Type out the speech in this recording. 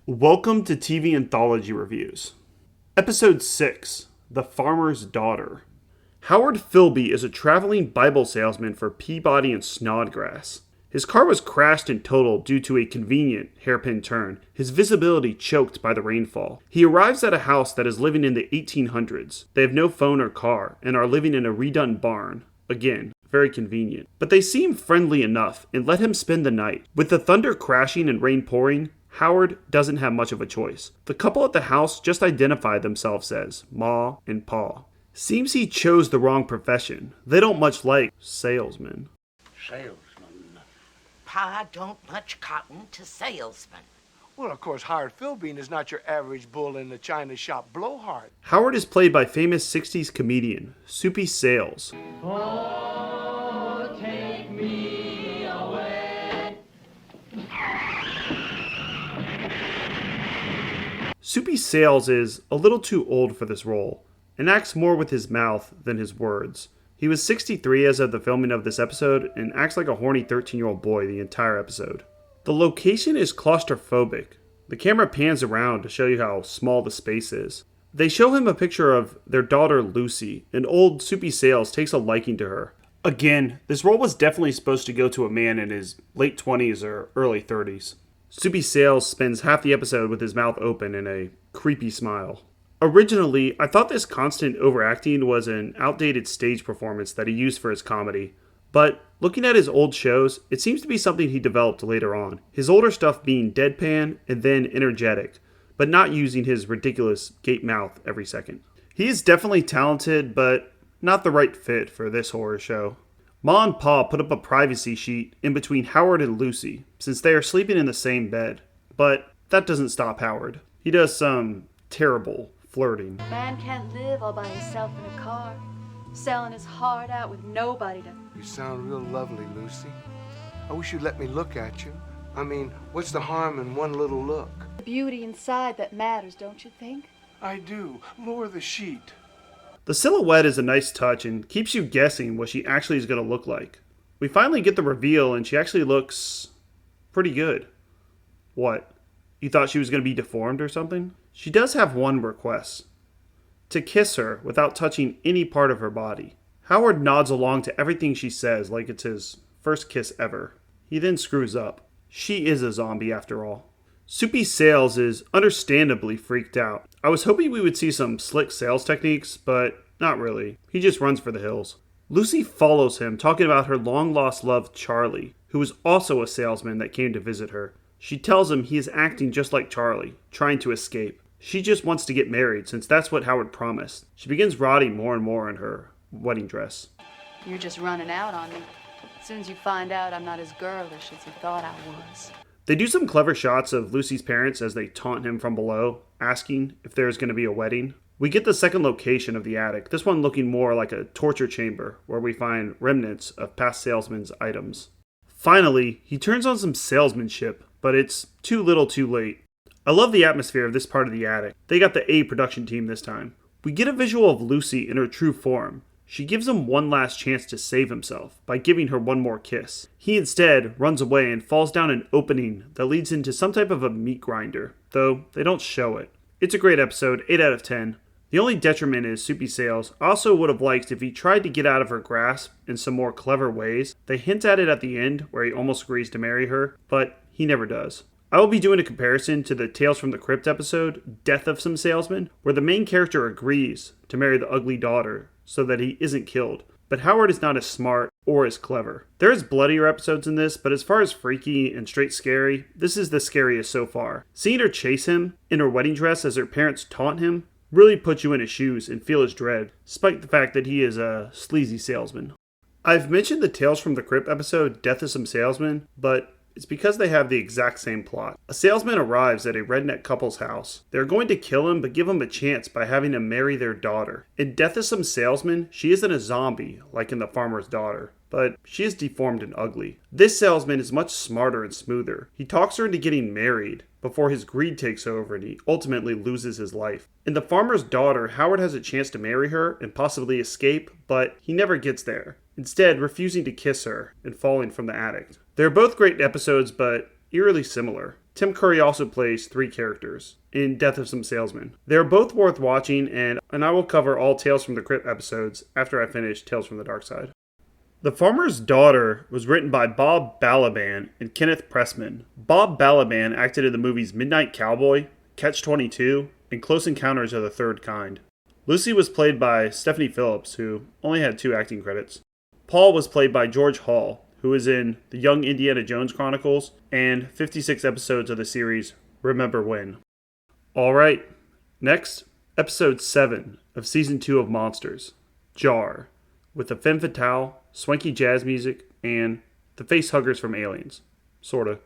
Welcome to TV Anthology Reviews. Episode 6, The Farmer's Daughter. Howard Philby is a traveling Bible salesman for Peabody and Snodgrass. His car was crashed and totaled due to a convenient hairpin turn, his visibility choked by the rainfall. He arrives at a house that is living in the 1800s. They have no phone or car, and are living in a redone barn. Again, very convenient. But they seem friendly enough and let him spend the night. With the thunder crashing and rain pouring, Howard doesn't have much of a choice. The couple at the house just identify themselves as Ma and Pa. Seems he chose the wrong profession. They don't much like salesmen. Salesman? Pa don't much cotton to salesmen. Well, of course, Howard Philby is not your average bull in the china shop blowhard. Howard is played by famous 60s comedian Soupy Sales. Oh, take me away. Soupy Sales is a little too old for this role, and acts more with his mouth than his words. He was 63 as of the filming of this episode, and acts like a horny 13-year-old boy the entire episode. The location is claustrophobic. The camera pans around to show you how small the space is. They show him a picture of their daughter Lucy, and old Soupy Sales takes a liking to her. Again, this role was definitely supposed to go to a man in his late 20s or early 30s. Soupy Sales spends half the episode with his mouth open in a creepy smile. Originally, I thought this constant overacting was an outdated stage performance that he used for his comedy, but looking at his old shows, it seems to be something he developed later on. His older stuff being deadpan and then energetic, but not using his ridiculous gape mouth every second. He is definitely talented, but not the right fit for this horror show. Ma and Pa put up a privacy sheet in between Howard and Lucy, since they are sleeping in the same bed. But that doesn't stop Howard. He does some terrible flirting. Man can't live all by himself in a car, selling his heart out with nobody to... You sound real lovely, Lucy. I wish you'd let me look at you. I mean, what's the harm in one little look? The beauty inside that matters, don't you think? I do. Lower the sheet. The silhouette is a nice touch and keeps you guessing what she actually is going to look like. We finally get the reveal and she actually looks pretty good. What? You thought she was going to be deformed or something? She does have one request. To kiss her without touching any part of her body. Howard nods along to everything she says like it's his first kiss ever. He then screws up. She is a zombie after all. Soupy Sales is understandably freaked out. I was hoping we would see some slick sales techniques, but not really. He just runs for the hills. Lucy follows him, talking about her long-lost love Charlie, who was also a salesman that came to visit her. She tells him he is acting just like Charlie, trying to escape. She just wants to get married, since that's what Howard promised. She begins rotting more and more in her wedding dress. You're just running out on me. As soon as you find out I'm not as girlish as you thought I was. They do some clever shots of Lucy's parents as they taunt him from below, asking if there's going to be a wedding. We get the second location of the attic, this one looking more like a torture chamber, where we find remnants of past salesmen's items. Finally, he turns on some salesmanship, but it's too little too late. I love the atmosphere of this part of the attic. They got the A production team this time. We get a visual of Lucy in her true form. She gives him one last chance to save himself by giving her one more kiss. He instead runs away and falls down an opening that leads into some type of a meat grinder, though they don't show it. It's a great episode, 8 out of 10. The only detriment is Soupy Sales. I also would have liked if he tried to get out of her grasp in some more clever ways. They hint at it at the end where he almost agrees to marry her, but he never does. I will be doing a comparison to the Tales from the Crypt episode, Death of Some Salesman, where the main character agrees to marry the ugly daughter so that he isn't killed. But Howard is not as smart or as clever. There is bloodier episodes in this, but as far as freaky and straight scary, this is the scariest so far. Seeing her chase him in her wedding dress as her parents taunt him really puts you in his shoes and feel his dread, despite the fact that he is a sleazy salesman. I've mentioned the Tales from the Crypt episode, Death of Some Salesman, but it's because they have the exact same plot. A salesman arrives at a redneck couple's house. They're going to kill him, but give him a chance by having him marry their daughter. In Death of Some Salesman, she isn't a zombie, like in The Farmer's Daughter, but she is deformed and ugly. This salesman is much smarter and smoother. He talks her into getting married before his greed takes over and he ultimately loses his life. In The Farmer's Daughter, Howard has a chance to marry her and possibly escape, but he never gets there, instead refusing to kiss her and falling from the attic. They're both great episodes, but eerily similar. Tim Curry also plays 3 characters in Death of Some Salesmen. They are both worth watching, and I will cover all Tales from the Crypt episodes after I finish Tales from the Dark Side. The Farmer's Daughter was written by Bob Balaban and Kenneth Pressman. Bob Balaban acted in the movies Midnight Cowboy, Catch-22, and Close Encounters of the Third Kind. Lucy was played by Stephanie Phillips, who only had 2 acting credits. Paul was played by George Hall, who is in The Young Indiana Jones Chronicles and 56 episodes of the series Remember When. Alright, next, episode 7 of season 2 of Monsters, Jar, with the femme fatale, swanky jazz music, and the face huggers from Aliens. Sorta.